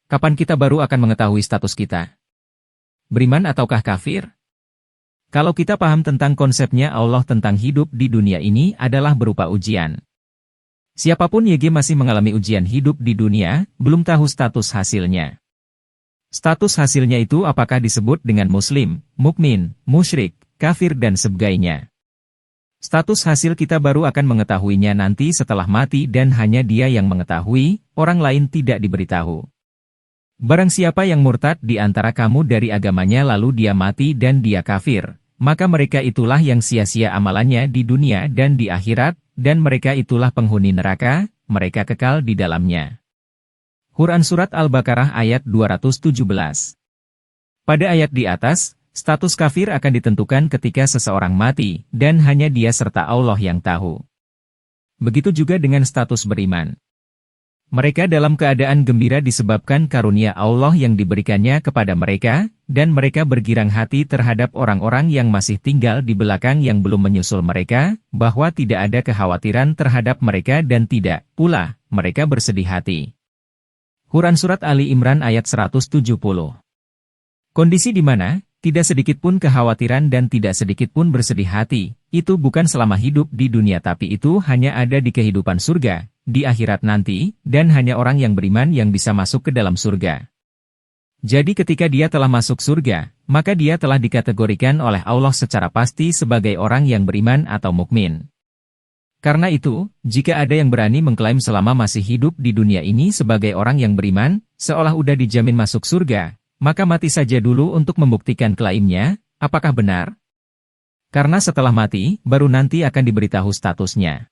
Kapan kita baru akan mengetahui status kita? Beriman ataukah kafir? Kalau kita paham tentang konsepnya Allah tentang hidup di dunia ini adalah berupa ujian. Siapapun YG masih mengalami ujian hidup di dunia, belum tahu status hasilnya. Status hasilnya itu apakah disebut dengan muslim, mukmin, musyrik, kafir dan sebagainya. Status hasil kita baru akan mengetahuinya nanti setelah mati dan hanya dia yang mengetahui, orang lain tidak diberitahu. Barang siapa yang murtad di antara kamu dari agamanya lalu dia mati dan dia kafir, maka mereka itulah yang sia-sia amalannya di dunia dan di akhirat, dan mereka itulah penghuni neraka, mereka kekal di dalamnya. Quran Surat Al-Baqarah ayat 217. Pada ayat di atas, status kafir akan ditentukan ketika seseorang mati, dan hanya dia serta Allah yang tahu. Begitu juga dengan status beriman. Mereka dalam keadaan gembira disebabkan karunia Allah yang diberikannya kepada mereka, dan mereka bergirang hati terhadap orang-orang yang masih tinggal di belakang yang belum menyusul mereka, bahwa tidak ada kekhawatiran terhadap mereka dan tidak pula mereka bersedih hati. Quran Surat Ali Imran ayat 170. Kondisi di mana tidak sedikit pun kekhawatiran dan tidak sedikit pun bersedih hati, itu bukan selama hidup di dunia tapi itu hanya ada di kehidupan surga, di akhirat nanti, dan hanya orang yang beriman yang bisa masuk ke dalam surga. Jadi ketika dia telah masuk surga, maka dia telah dikategorikan oleh Allah secara pasti sebagai orang yang beriman atau mukmin. Karena itu, jika ada yang berani mengklaim selama masih hidup di dunia ini sebagai orang yang beriman, seolah udah dijamin masuk surga, maka mati saja dulu untuk membuktikan klaimnya, apakah benar? Karena setelah mati, baru nanti akan diberitahu statusnya.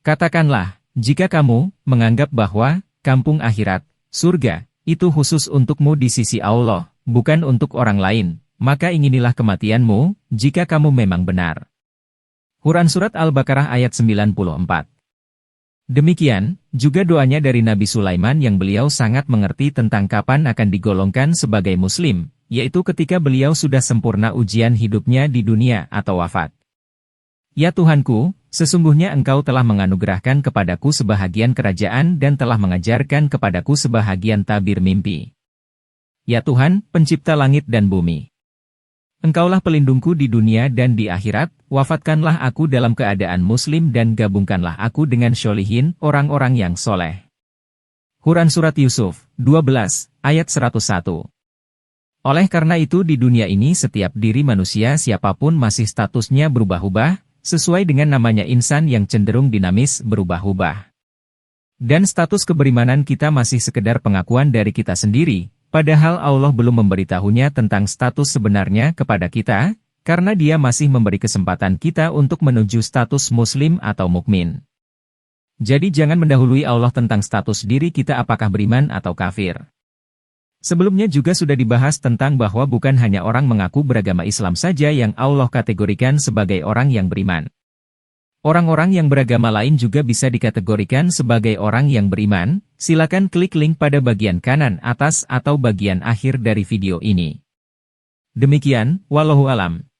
Katakanlah, jika kamu menganggap bahwa kampung akhirat, surga, itu khusus untukmu di sisi Allah, bukan untuk orang lain, maka inginilah kematianmu, jika kamu memang benar. Quran Surat Al-Baqarah ayat 94. Demikian, juga doanya dari Nabi Sulaiman yang beliau sangat mengerti tentang kapan akan digolongkan sebagai muslim, yaitu ketika beliau sudah sempurna ujian hidupnya di dunia atau wafat. Ya Tuhanku, sesungguhnya Engkau telah menganugerahkan kepadaku sebahagian kerajaan dan telah mengajarkan kepadaku sebahagian tabir mimpi. Ya Tuhan, pencipta langit dan bumi. Engkaulah pelindungku di dunia dan di akhirat, wafatkanlah aku dalam keadaan muslim dan gabungkanlah aku dengan syolihin, orang-orang yang soleh. Quran Surat Yusuf, 12, ayat 101. Oleh karena itu di dunia ini setiap diri manusia siapapun masih statusnya berubah-ubah, sesuai dengan namanya insan yang cenderung dinamis berubah-ubah. Dan status keberimanan kita masih sekedar pengakuan dari kita sendiri, padahal Allah belum memberitahunya tentang status sebenarnya kepada kita, karena Dia masih memberi kesempatan kita untuk menuju status muslim atau mukmin. Jadi jangan mendahului Allah tentang status diri kita apakah beriman atau kafir. Sebelumnya juga sudah dibahas tentang bahwa bukan hanya orang mengaku beragama Islam saja yang Allah kategorikan sebagai orang yang beriman. Orang-orang yang beragama lain juga bisa dikategorikan sebagai orang yang beriman. Silakan klik link pada bagian kanan atas atau bagian akhir dari video ini. Demikian, wallahu alam.